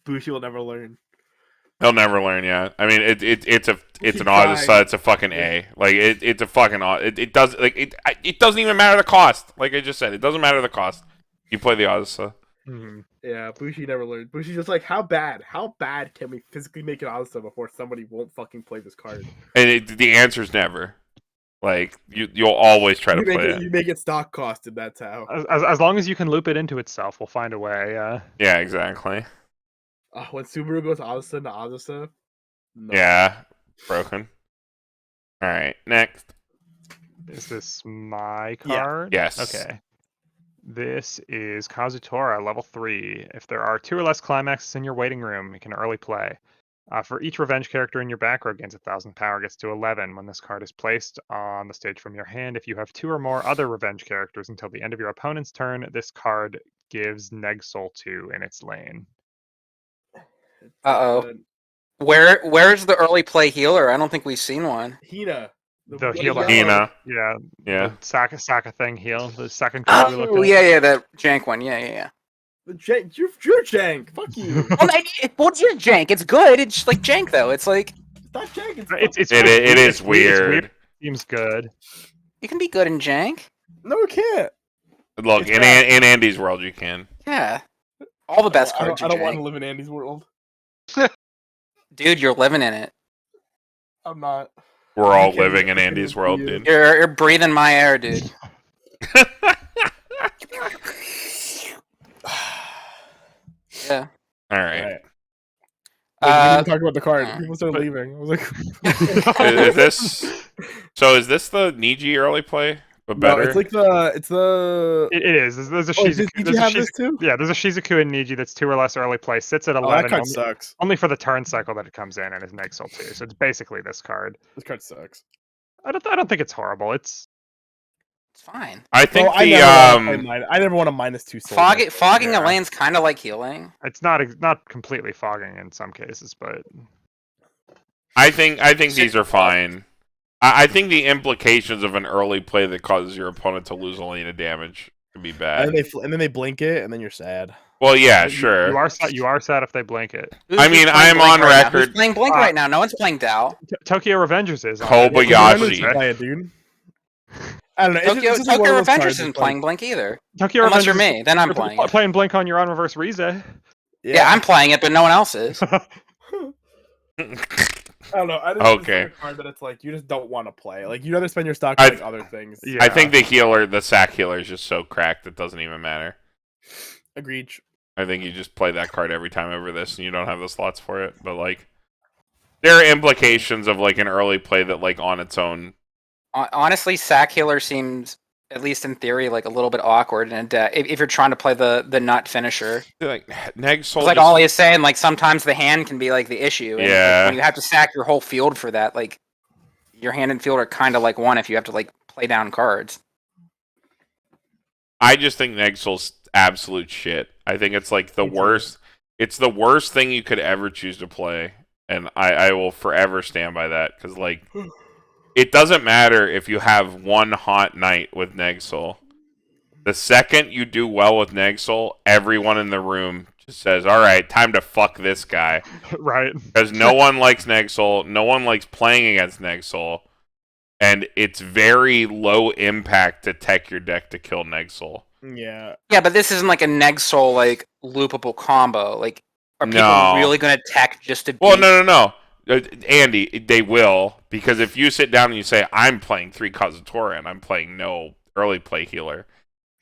E: Bushi will never learn.
C: He'll never learn. Yeah, I mean, it's an
E: Keep
C: Azisa.
E: trying.
C: It's a fucking A. Like it's a fucking. It does like it doesn't even matter the cost. Like I just said, it doesn't matter the cost. You play the Azisa.
B: Mhm.
E: Yeah, Bushi never learned. Bushi's just like, how bad can we physically make an Azisa before somebody won't fucking play this card?
C: And the answer's never. Like you'll always try to
E: You make
C: play
E: it,
C: it.
E: you make it stock cost, and that's how.
B: As long as you can loop it into itself, we'll find a way.
C: Yeah, exactly.
E: When Subaru goes Azisa to Azisa, no.
C: Yeah, broken. All right, next.
B: Is this my
E: Yeah.
B: card?
C: Yes.
B: Okay. This is Kazutora, level 3. If there are 2 or less climaxes in your waiting room, you can early play. For each revenge character in your back row gains 1,000 power, gets to 11 when this card is placed on the stage from your hand. If you have 2 or more other revenge characters until the end of your opponent's turn, this card gives neg-soul 2 in its lane.
D: Uh-oh. Where's the early play healer? I don't think we've seen one.
E: Hina.
B: The heal that
C: Nina.
B: yeah,
C: Yeah.
B: the Saka thing heal, the second card we looked
D: Oh
B: at.
D: yeah, that jank one. Yeah.
E: Jank, you're jank. Fuck you.
D: Well, it's just jank. It's good. It's just like jank though. It's like
E: It's not jank.
C: It is weird.
B: Seems good.
D: you can be good in jank.
E: No, it can't.
C: Look, in Andy's world, you can.
D: Yeah. All the best
E: I
D: cards
E: don't
D: are
E: want to
D: jank.
E: live in Andy's world.
D: Dude, you're living in it.
E: I'm not.
C: We're all
E: Okay,
C: living in
E: okay,
C: Andy's
E: for
C: world,
E: you.
C: dude.
D: You're breathing my air, dude. Yeah.
C: All right.
E: Alright. We didn't talk about the card.
D: uh,
E: People started leaving. I was like,
C: Is this? So is this the Niji early play, but
E: no,
C: better?
E: it's like the.
B: It is. There's a
E: Oh,
B: Shizuku.
E: did you have this too?
B: Yeah, there's a Shizuku in Niji that's 2 or less early play. Sits at
E: Oh, that
B: 11.
E: card sucks.
B: Only for the turn cycle that it comes in, and is neg-soul too. So it's basically this card.
E: This card sucks.
B: I don't think it's horrible. It's
D: It's fine.
C: I think
E: Well, I never want a -2 soul.
D: Fogging
B: yeah.
D: a lane's kind of like healing.
B: it's not completely fogging in some cases, but
C: I think these are fine. I think the implications of an early play that causes your opponent to lose a lane of damage could be bad.
E: and then they blink it, and then you're sad.
C: Well, yeah,
B: you
C: sure.
B: you are sad if they blink it.
C: I mean,
D: Who's
C: I'm
D: playing
C: on
D: Blink right now?
C: record-
D: Who's playing Blink right now? No one's playing Dao.
B: Tokyo Revengers is on
C: Kobayashi.
B: it.
E: Play it, dude. I don't know.
D: Tokyo Revengers isn't playing Blink either.
B: Tokyo
D: Unless you're
B: Revengers-
D: me, then I'm
B: you're
D: playing it.
B: playing Blink on your own reverse Rize.
D: Yeah, I'm playing it, but no one else is.
E: I don't know. I just
C: Okay.
E: a card that it's like you just don't want to play. Like you'd rather spend your stock on like other things.
B: Yeah.
C: I think the sack healer is just so cracked it doesn't even matter.
E: Agreed.
C: I think you just play that card every time over this, and you don't have the slots for it. But like, there are implications of like an early play that like on its own.
D: Honestly, sack healer seems, at least in theory, like a little bit awkward in a deck if you're trying to play the nut finisher.
C: Like neg-soul.
D: It's like Ollie is saying, like sometimes the hand can be like the issue. And
C: Yeah.
D: when you have to sack your whole field for that, like your hand and field are kind of like one if you have to like play down cards.
C: I just think neg-soul's absolute shit. I think it's like the
E: Me too.
C: worst. It's the worst thing you could ever choose to play, and I will forever stand by that because like. It doesn't matter if you have one hot night with neg-soul. The second you do well with neg-soul, everyone in the room just says, all right, time to fuck this guy.
B: Right.
C: Because no one likes neg-soul. No one likes playing against neg-soul. And it's very low impact to tech your deck to kill neg-soul.
E: Yeah.
D: Yeah, but this isn't like a neg-soul like loopable combo. Like, are people
C: No.
D: really going to tech just to?
C: Well,
D: beat-
C: no. Andy, they will. Because if you sit down and you say, I'm playing 3 Kazutora and I'm playing no early play healer,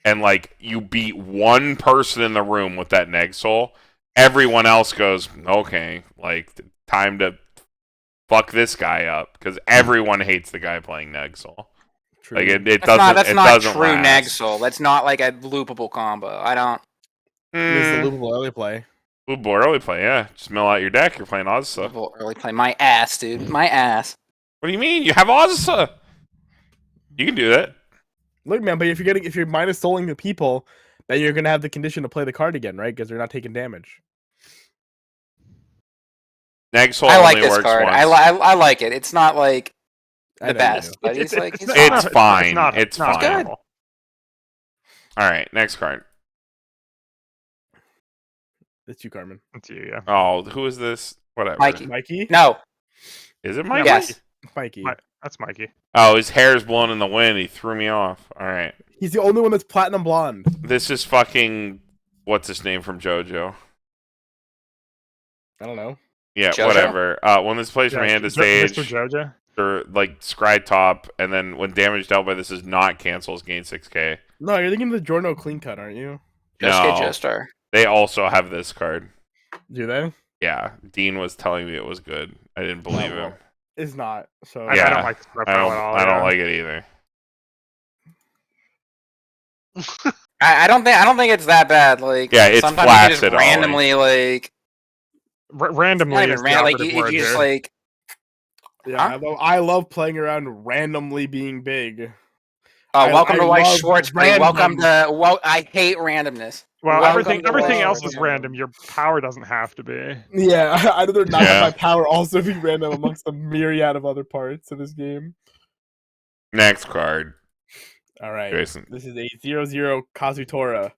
C: and like you beat one person in the room with that neg-soul, everyone else goes, okay, like time to fuck this guy up because everyone hates the guy playing neg-soul.
E: True.
C: Like it
D: That's
C: doesn't.
D: not
C: it
D: true
C: doesn't last.
D: neg-soul. That's not like a loopable combo. I don't.
E: This is a loopable early play.
C: Loopable early play, yeah. Just mill out your deck. You're playing Ozza.
D: Loopable early play. My ass, dude. My ass.
C: What do you mean? You have Ozza. You can do that.
E: Look, man, but if you're -souling the people, then you're gonna have the condition to play the card again, right? Because they're not taking damage.
C: Neg-soul
D: I like
C: only
D: this
C: works
D: card.
C: once.
D: I like it. It's not like
E: I
D: the
E: know you
D: best,
E: do.
D: but he's like he's
C: It's fine.
B: not
C: It's
B: not
C: fine.
D: good.
B: horrible.
C: All right, next card.
E: It's you, Carmen.
B: It's you, yeah.
C: Oh, who is this? Whatever.
D: Mikey.
E: Mikey.
D: No.
C: Is it
B: Yeah,
C: Mikey?
D: Yes.
E: Mikey.
B: That's Mikey.
C: Oh, his hair's blown in the wind. He threw me off. All right.
E: He's the only one that's platinum blonde.
C: This is fucking. What's his name from JoJo?
E: I don't know.
C: Yeah,
D: JoJo?
C: whatever. When this plays from hand to stage,
B: Mr. Joja.
C: or like scry top, and then when damage dealt by this is not cancels, gain 6k.
E: No, you're thinking of the Jorno clean cut, aren't you?
D: Just
C: No.
D: get Joestar.
C: They also have this card.
E: Do they?
C: Yeah, Dean was telling me it was good. I didn't believe him.
E: It's not. So
B: I
C: Yeah.
B: don't like this profile at all.
C: I don't
B: yeah.
C: like it either.
D: I don't think it's that bad. Like
C: Yeah, it's
D: sometimes you just
C: flaccid, Ollie.
D: randomly like
B: Randomly
D: not
B: is
D: even
B: the
D: like
B: operative
D: you
B: word
D: just
B: here.
D: like
E: yeah,
D: Huh?
E: I love playing around randomly being big.
D: welcome
E: I
D: to Weiss
E: love
D: Schwarz. buddy.
E: random.
D: Welcome to I hate randomness.
B: Well,
D: Welcome to
B: everything
D: Weiss
B: else
E: Schwarz.
B: is random. Your power doesn't have to be.
E: Yeah, I'd rather not
C: Yeah.
E: have my power also be random amongst the myriad of other parts of this game.
C: Next card.
E: All right.
C: Jason.
E: This is a 0/0 Kazutora.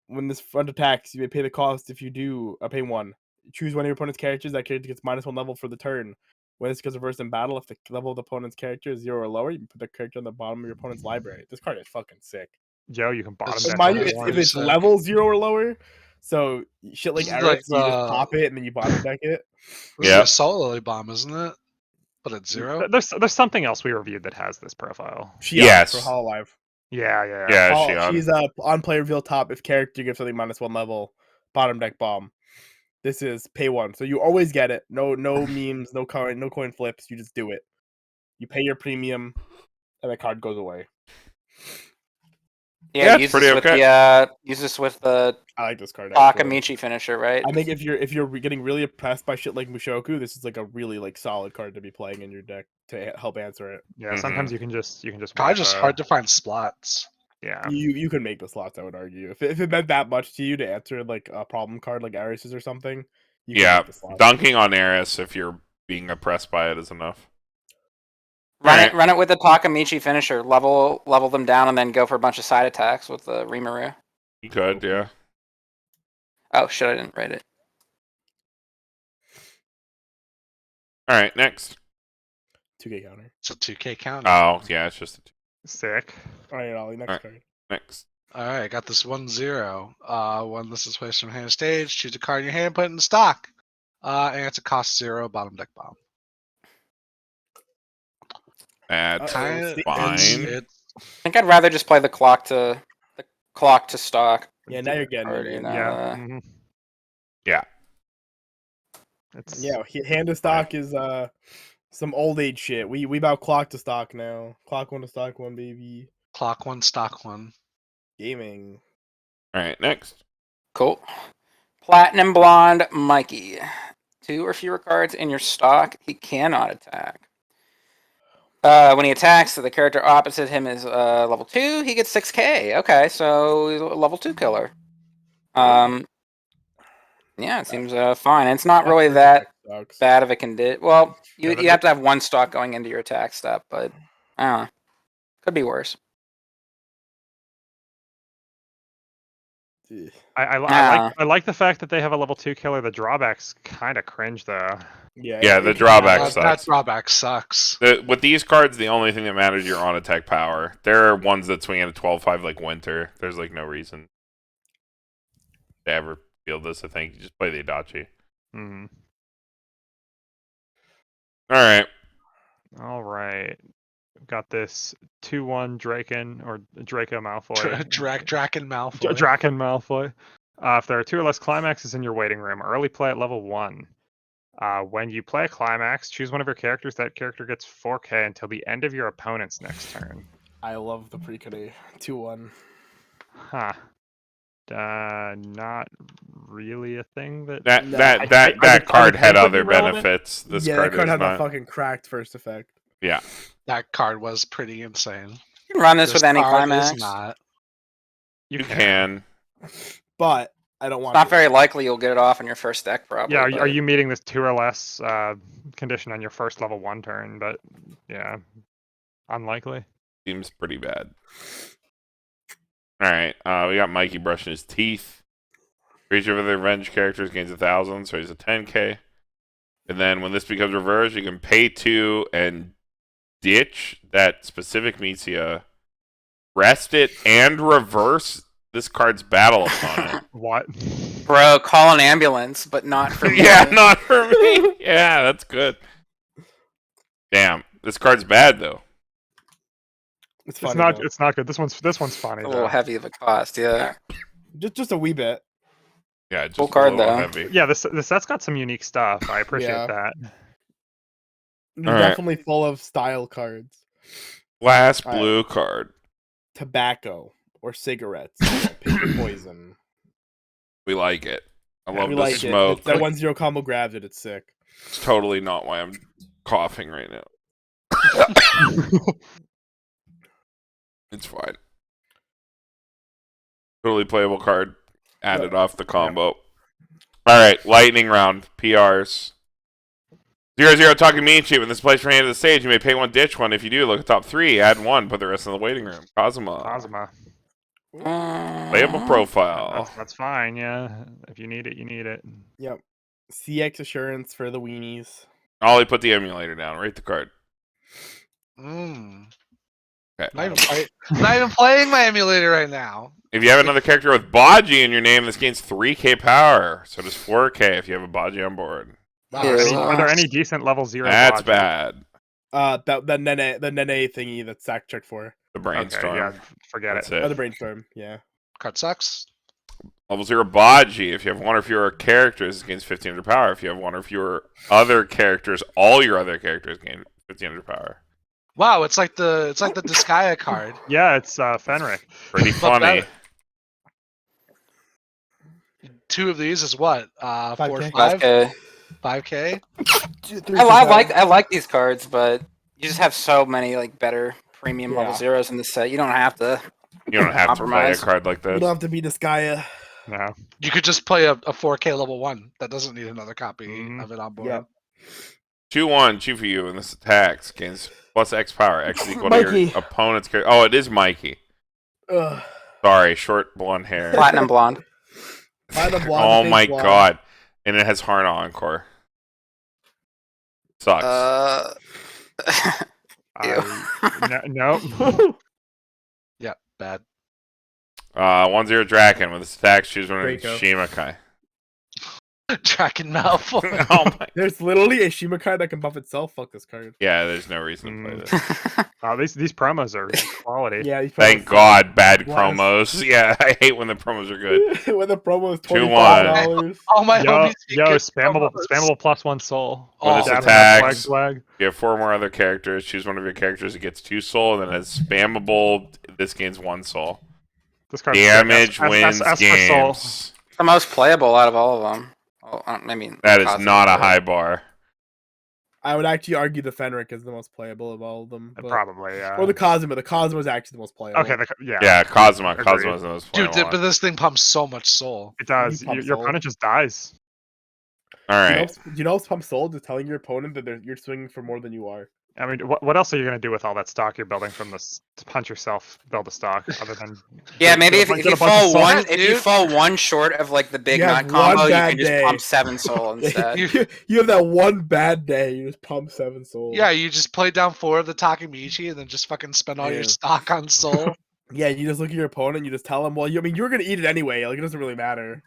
E: When this front attacks, you may pay the cost. If you do, pay 1. Choose one of your opponent's characters. That character gets -1 level for the turn. When this gets reversed in battle, if the level of the opponent's character is 0 or lower, you can put the character on the bottom of your opponent's library. This card is fucking sick.
B: Joe, you can bottom
A: It's-
B: deck
E: Mind you,
B: whatever you
E: if
B: want.
E: it's
A: Sick.
E: level 0 or lower, so shit like
A: This is
E: Eris,
A: like
E: you just
A: the-
E: pop it and then you bottom deck it.
A: This
C: Yep.
A: is a solo bomb, isn't it? But it's 0.
B: There's something else we reviewed that has this profile.
E: Shion
C: Yes.
E: for Hololive.
B: Yeah.
C: Yeah,
E: She's on player reveal top. If character gives something -1 level, bottom deck bomb. This is pay 1, so you always get it. No memes, no coin flips. You just do it. You pay your premium, and the card goes away.
C: Yeah, it's
D: use
C: pretty
D: this with
C: okay.
D: use this with the
E: I like this card. actually.
D: Takamichi finisher, right?
E: I think if you're getting really oppressed by shit like Mushoku, this is like a really like solid card to be playing in your deck to help answer it.
B: Yeah, sometimes you can just
A: Probably just
B: wipe
A: hard to find slots.
B: Yeah.
E: You can make the slots, I would argue. If it meant that much to you to answer like a problem card like Aris's or something, you can
C: Yeah,
E: make the slots.
C: dunking on Eris if you're being oppressed by it is enough.
D: Run it with the Takamichi finisher. Level them down, and then go for a bunch of side attacks with the Rimuru.
C: You could, yeah.
D: Oh shit! I didn't write it.
C: All right, next.
E: 2K counter.
A: It's a 2K counter.
C: Oh, yeah, it's just
B: Sick.
E: All right, Ollie, next
C: Alright.
E: card.
C: next.
A: All right, got this 1/0. When this is placed from hand to stage, choose a card in your hand, put it in stock. And it's a cost 0 bottom deck bomb.
C: That's
E: Uh-oh.
C: fine.
A: It's
D: I think I'd rather just play the clock to stock.
E: Yeah, now you're getting
D: Already
E: it.
D: know.
B: Yeah.
C: Yeah.
B: It's
E: Yeah, hand to stock is some old age shit. We about clock to stock now. Clock 1 to stock 1, baby.
A: clock 1, stock 1.
E: Gaming.
C: All right, next.
D: Cool. Platinum Blonde Mikey. 2 or fewer cards in your stock. He cannot attack. When he attacks, the character opposite him is level 2. He gets 6k. Okay, so he's a level 2 killer. Yeah, it seems fine. It's not really that
E: Sucks.
D: bad of a condition. Well,
B: Yeah,
D: you have to have 1 stock going into your attack step, but I don't know. Could be worse.
E: Ugh.
B: I like the fact that they have a level 2 killer. The drawback's kind of cringe though.
C: Yeah, the
E: it-
C: drawback
A: That
C: sucks.
A: drawback sucks.
C: With these cards, the only thing that matters is your on attack power. There are ones that swing at a 12/5 like Winter. There's like no reason to ever feel this. I think you just play the Adachi.
B: Mhm.
C: All right.
B: All right. Got this 2/1 Draken or Draco Malfoy.
A: Draken Malfoy.
B: Draken Malfoy. If there are 2 or less climaxes in your waiting room, early play at level 1. When you play a climax, choose one of your characters. That character gets 4k until the end of your opponent's next turn.
E: I love the pre-Kane 2-1.
B: Huh. Not really a thing that.
C: That
E: No,
C: that
E: I-
C: that
B: I
C: that
B: would
C: card
B: think
C: had
B: would
C: other
B: be relevant.
C: benefits. This
E: Yeah,
C: card
E: that card
C: is
E: had
C: not.
E: the fucking cracked first effect.
C: Yeah.
A: That card was pretty insane.
D: You can run this with any
A: card is
D: climax.
A: not.
C: You can.
E: But I don't want
D: Not
E: to.
D: very likely you'll get it off on your first deck, probably.
B: Yeah, are
D: but-
B: you meeting this 2 or less condition on your first level 1 turn? But yeah, unlikely.
C: Seems pretty bad. All right. We got Mikey brushing his teeth. Creature with the revenge characters gains 1,000, so he's a 10k. And then when this becomes reversed, you can pay 2 and ditch that specific Mitzia, rest it, and reverse this card's battle opponent.
B: What?
D: Bro, call an ambulance, but not for me.
C: Yeah, not for me. Yeah, that's good. Damn, this card's bad though.
E: It's funny.
B: It's not.
E: though.
B: It's not good. This one's funny.
D: A little
B: Though.
D: heavy of a cost, yeah.
E: Just a wee bit.
C: Yeah, just
D: Cool
C: a
D: card,
C: little
D: though.
C: heavy.
B: Yeah, this set's got some unique stuff. I appreciate
E: Yeah.
B: that.
E: They're
C: All right.
E: definitely full of style cards.
C: Last
E: All right.
C: blue card.
E: Tobacco or cigarettes. Pick your poison.
C: We like it. I love
E: We
C: the
E: like
C: smoke.
E: it. That 1/0 combo grabs it. It's sick.
C: It's totally not why I'm coughing right now. It's fine. Totally playable card. Added off the combo. All right, lightning round. PRs. 0-0 talking mean sheet. When this plays from hand of the stage, you may pay one, ditch one. If you do, look at top 3, add 1, put the rest in the waiting room. Kazuma. Playable profile.
B: That's fine, yeah. If you need it, you need it.
E: Yep. CX assurance for the weenies.
C: Ollie, put the emulator down. Rate the card.
A: Mm.
C: Okay.
A: Not even playing my emulator right now.
C: If you have another character with Baji in your name, this gains 3k power. So does 4k if you have a Baji on board.
B: Are there any decent level 0?
C: That's
B: Baji?
C: bad.
E: The nene thingy that Zach checked for.
C: The brainstorm.
B: Okay, yeah, forget
C: That's
B: it.
C: it.
E: Oh, the brainstorm. Yeah.
A: Card sucks.
C: Level 0 Baji. If you have one or fewer characters, it gains 1500 power. If you have one or fewer other characters, all your other characters gain 1500 power.
A: Wow, it's like the Disgaea card.
B: Yeah, it's Fenric.
C: Pretty funny.
A: 2 of these is what? 4
E: 5K.
A: 5?
D: 5K.
A: 5K?
D: I like these cards, but you just have so many like better premium level
E: Yeah.
D: zeros in this set. You don't have to.
C: You don't have to play a
D: Compromise.
C: card like
E: You
C: this.
E: don't have to be this guy.
B: No.
A: You could just play a 4K level 1 that doesn't need another copy
B: Mhm.
A: of it on board.
E: Yeah.
C: 2-1, 2 for you, and this attacks gains plus X power. X is equal to your
E: Mikey.
C: opponent's character. Oh, it is Mikey.
E: Ugh.
C: Sorry, short blonde hair.
D: Platinum blonde.
E: Platinum blonde,
C: Oh
E: big
C: my
E: blonde.
C: god. And it has Harn Encore. Sucks.
B: No.
A: Yeah, bad.
C: 1-0 Draken. With its attacks, choose one of
E: Draco.
C: Shimakai.
A: Draken Malfoy.
C: Oh my.
E: There's literally a Shima card that can buff itself. Fuck this card.
C: Yeah, there's no reason to play this.
B: These promos are quality.
E: Yeah.
C: Thank God, bad
E: Blast.
C: promos. Yeah, I hate when the promos are good.
E: When the promo is
C: 2-1.
E: $25.
A: All my homies
B: Yo,
A: get
B: spammable
A: promos.
B: +1 soul.
C: When this
B: Dab
C: attacks,
B: swag.
C: you have 4 more other characters. Choose one of your characters. It gets 2 soul, and then it's spammable. This gains 1 soul.
B: This card's
C: Damage
B: good.
C: wins
B: Ask for soul.
C: games.
D: The most playable out of all of them. Oh, I mean,
C: That is
D: Cosmo,
C: not a
D: but-
C: high bar.
E: I would actually argue the Fenric is the most playable of all of them. but-
B: Probably, yeah.
E: Or the Kazuma. The Kazuma is actually the most playable.
B: Okay, yeah.
C: Yeah, Kazuma.
B: Agreed.
C: Kazuma is the most
A: Dude,
C: playable
A: but
C: one.
A: this thing pumps so much soul.
B: It does.
E: You pump
B: Your
E: soul.
B: opponent just dies.
C: All right.
E: You know Pump Soul is telling your opponent that you're swinging for more than you are.
B: I mean, what else are you going to do with all that stock you're building from this to punch yourself, build a stock, other than...
D: Yeah, maybe if
B: get
D: you
B: a bunch of
D: fall
B: soul?
D: one,
A: Yeah,
D: if you
A: dude.
D: fall one short of like the big
E: You
D: nut
E: have
D: combo,
E: one
D: you
E: bad
D: can just
E: day.
D: pump 7 soul instead.
E: You have that one bad day. You just pump 7 soul.
A: Yeah, you just play down 4 of the Takemichi and then just fucking spend all your
E: Yeah.
A: stock on soul.
E: Yeah, you just look at your opponent and you just tell them, well, you were gonna eat it anyway. Like it doesn't really matter.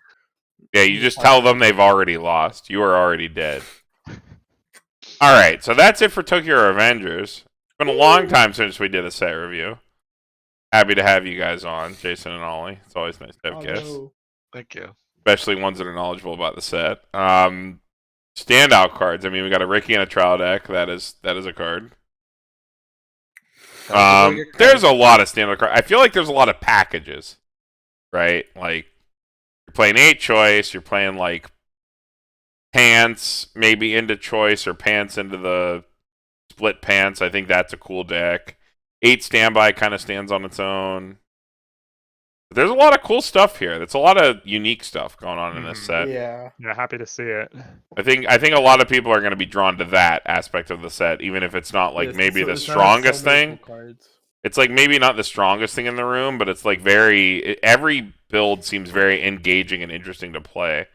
C: Yeah, you just tell them they've already lost. You are already dead. All right, so that's it for Tokyo Revengers. It's been a long time since we did a set review. Happy to have you guys on, Jason and Ollie. It's always nice to have
E: Oh,
C: guests,
E: no.
A: Thank you.
C: especially ones that are knowledgeable about the set. Standout cards. I mean, we got a Ricky and a trial deck. That is a card. There's a lot of standout cards. I feel like there's a lot of packages, right? Like you're playing 8 choice. You're playing like pants, maybe into choice or pants into the split pants. I think that's a cool deck. 8 standby kind of stands on its own. But there's a lot of cool stuff here. There's a lot of unique stuff going on in this set.
E: Yeah.
B: Yeah, happy to see it.
C: I think a lot of people are going to be drawn to that aspect of the set, even if it's not like
E: It's-
C: maybe the
E: it's not
C: strongest
E: so many
C: thing.
E: cool cards.
C: It's like maybe not the strongest thing in the room, but it's like every build seems very engaging and interesting to play,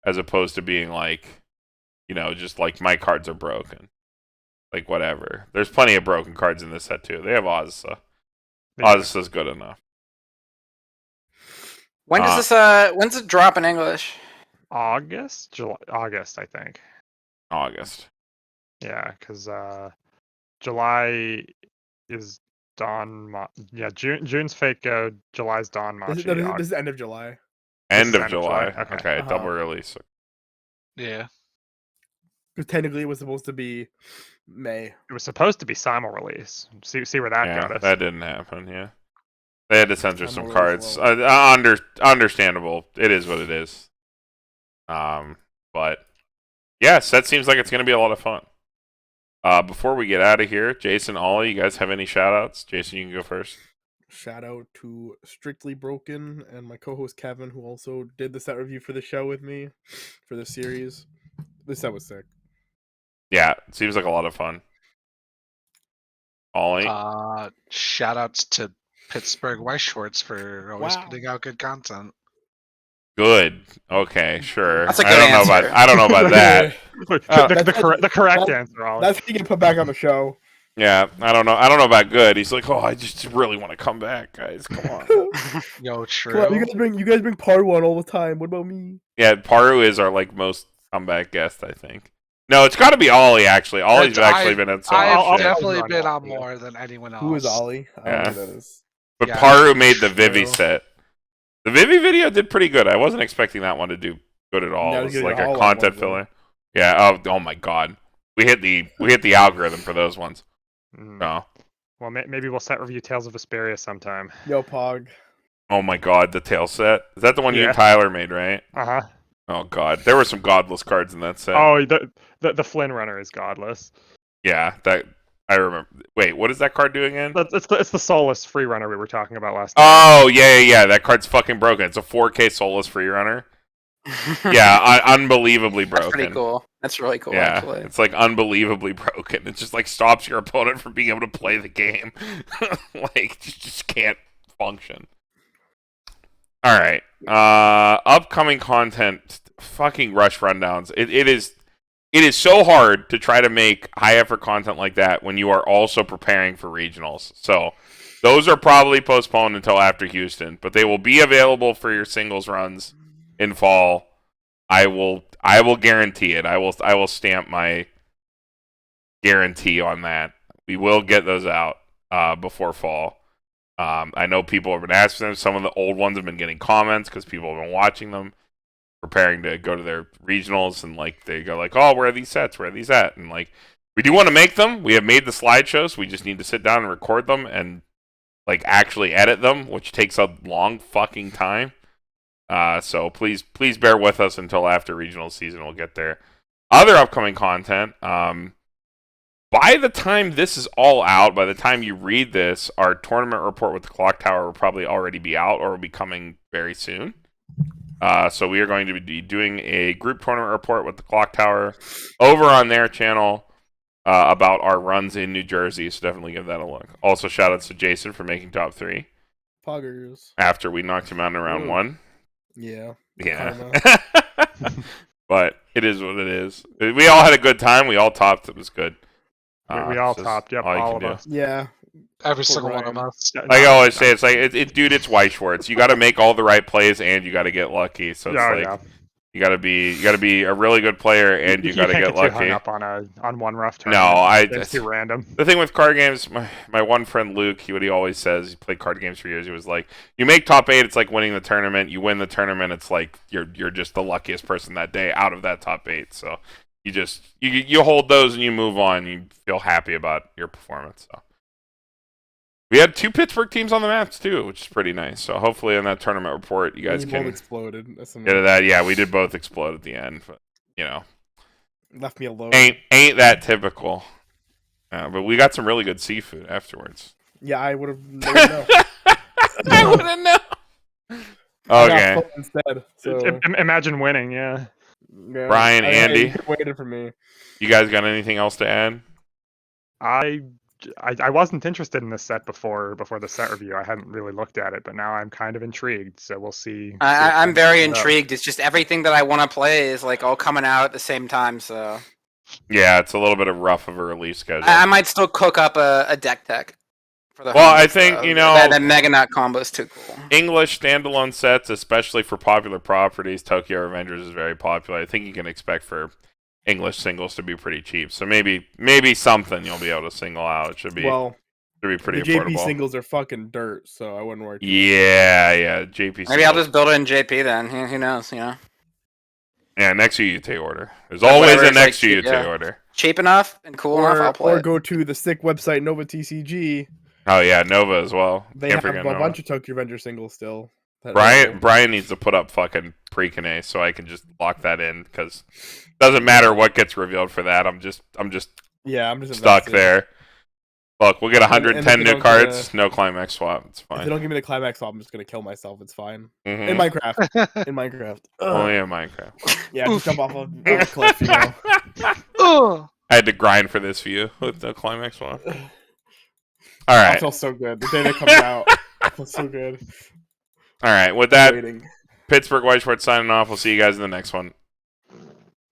C: as opposed to being like, just like my cards are broken. Like whatever. There's plenty of broken cards in this set too. They have Oz, so Oz is good enough.
D: When does this when's it drop in English?
B: August? August, I think.
C: August.
B: Yeah, because July is June's fake go, July's Dawn Machi.
E: This is end of July.
C: End
B: is
C: of July.
B: Okay.
C: Okay,
E: Uh-huh.
C: double release.
A: Yeah.
E: Because technically it was supposed to be May.
B: It was supposed to be simul release. See where that got
C: Yeah,
B: us.
C: that didn't happen. Yeah, they had to censor some
E: Simul
C: cards.
E: release as
C: Understandable. It is what it is. But yeah, set seems like it's going to be a lot of fun. Before we get out of here, Jason, Ollie, you guys have any shout outs? Jason, you can go first.
E: Shout out to Strictly Broken and my co-host Kevin, who also did the set review for the show with me for the series. This set was sick.
C: Yeah, it seems like a lot of fun. Ollie.
A: Shout outs to Pittsburgh Weiss Schwarz for always
E: Wow.
A: putting out good content.
C: Good. Okay, sure.
D: That's a
C: I
D: good
C: don't know
D: answer.
C: about. I don't know about that.
B: The correct answer, Ollie.
E: That's how you can put back on the show.
C: Yeah, I don't know. I don't know about good. He's like, oh, I just really want to come back, guys. Come on.
A: Yo,
E: Come on,
A: true.
E: you guys bring part one all the time. What about me?
C: Yeah, Paru is our like most comeback guest, I think. No, it's got to be Ollie. Actually, Ollie's actually been in some.
A: I've
B: I'll
A: definitely
B: run
A: been
B: Ollie.
A: on more than anyone else.
E: Who is Ollie? I don't know who that is.
C: But
A: Yeah,
C: Paru made the Vivi
A: true.
C: set. The Vivi video did pretty good. I wasn't expecting that one to do good at all.
E: No,
C: It was
E: it's
C: like
E: gonna
C: a
E: be all on
C: content
E: one,
C: filler. Yeah. Oh my God. We hit the algorithm for those ones.
B: Mm.
C: No.
B: Well, maybe we'll set review Tales of Vesperia sometime.
E: Yo, Pog.
C: Oh my God, the tail set. Is that the one you
B: Yeah.
C: and Tyler made, right?
B: Uh-huh.
C: Oh God, there were some godless cards in that set.
B: Oh, the Flynn runner is godless.
C: Yeah, that I remember. Wait, what does that card do again?
B: It's the soulless free runner we were talking about last time.
C: Oh yeah. That card's fucking broken. It's a 4K soulless free runner. Yeah, unbelievably broken.
D: That's pretty cool. That's really cool,
C: Yeah,
D: actually.
C: it's like unbelievably broken. It just like stops your opponent from being able to play the game. Like, just can't function. All right. Upcoming content. Fucking rush rundowns. It is so hard to try to make high effort content like that when you are also preparing for regionals. So those are probably postponed until after Houston, but they will be available for your singles runs in fall. I will guarantee it. I will stamp my guarantee on that. We will get those out before fall. I know people have been asking them. Some of the old ones have been getting comments because people have been watching them, preparing to go to their regionals, and like they go like, "Oh, where are these sets? Where are these at?" And like, we do want to make them. We have made the slideshows. We just need to sit down and record them and like actually edit them, which takes a long fucking time. So please bear with us until after regional season. We'll get there. Other upcoming content. By the time this is all out, by the time you read this, our tournament report with the Clock Tower will probably already be out or will be coming very soon. So we are going to be doing a group tournament report with the Clock Tower over on their channel about our runs in New Jersey. So definitely give that a look. Also, shout outs to Jason for making top 3
E: Poggers.
C: after we knocked him out in round 1.
E: Yeah.
C: Yeah. But it is what it is. We all had a good time. We all topped. It was good.
B: We all
C: so
B: topped. Yep,
C: all you
B: all
C: can
B: of
C: do.
B: us.
E: Yeah.
A: Every
E: Poor
A: single one of
E: Brian.
A: us.
C: Like I always say, it's like dude, it's Weiss Schwarz. You got to make all the right plays, and you got to get lucky. So it's
B: Yeah.
C: you got to be a really good player, and you got to
B: can't
C: get
B: too hung
C: lucky.
B: up on one rough turn.
C: No,
B: It's too random.
C: The thing with card games, my one friend Luke, what he always says, he played card games for years. He was like, you make top 8, it's like winning the tournament. You win the tournament, it's like you're just the luckiest person that day out of that top 8. So you just you hold those and you move on. You feel happy about your performance. So we had 2 Pittsburgh teams on the maps too, which is pretty nice. So hopefully in that tournament report, you guys
E: We
C: can
E: both exploded. That's
C: get to that. Yeah, we did both explode at the end, but you know,
E: left me alone.
C: ain't that typical. But we got some really good seafood afterwards.
E: Yeah, I would have never known.
C: I wouldn't know.
E: I got
C: Okay,
E: full instead. So
B: Imagine winning, yeah.
E: yeah.
C: Brian, Andy.
E: You could've waited for me.
C: you guys got anything else to add?
B: I wasn't interested in this set before the set review. I hadn't really looked at it, but now I'm kind of intrigued. So we'll see.
D: I'm very intrigued. It's just everything that I want to play is like all coming out at the same time. So
C: Yeah, it's a little bit of rough of a release schedule.
D: I might still cook up a deck tech. For the
C: Well, I
D: hundreds,
C: think,
D: though.
C: you know-
D: that Mega Knot combo is too cool.
C: English standalone sets, especially for popular properties, Tokyo Revengers is very popular. I think you can expect for English singles to be pretty cheap. So maybe something you'll be able to single out. It should be
E: Well,
C: pretty
E: the JP
C: affordable.
E: singles are fucking dirt, so I wouldn't worry.
C: Yeah, JP.
D: Maybe I'll
C: singles.
D: just build it in JP then. Who knows? You know,
C: Yeah, next UT order. There's
D: Yeah,
C: always
D: whatever
C: a
D: is, like,
C: next
D: cheap,
C: UT
D: yeah.
C: order.
D: cheap enough and cool enough. I'll play
E: Or
D: it.
E: go to the sick website Nova TCG.
C: Oh yeah, Nova as well.
E: They
C: Can't
E: have
C: forget
E: a
C: Nova.
E: bunch of Tokyo Revenger singles still. that-
C: Brian needs to put up fucking pre-Kane so I can just lock that in because it doesn't matter what gets revealed for that. I'm just
E: Yeah, I'm just
C: stuck
E: invested.
C: there. Look, we'll get
E: And
C: 110
E: if they
C: new
E: don't
C: cards,
E: get
C: no climax swap. It's
E: If
C: fine.
E: they don't give me the climax, I'm just gonna kill myself. It's fine.
C: Mhm.
E: In Minecraft. In Minecraft. Ugh.
C: Only in Minecraft.
E: Yeah, just jump off a cliff, you know.
A: Ugh.
C: I had to grind for this view with the climax one. All
E: I
C: right.
E: feel so good. The day that comes out, I feel so good.
C: All right. With that,
E: Waiting.
C: Pittsburgh Weiss Schwarz signing off. We'll see you guys in the next one.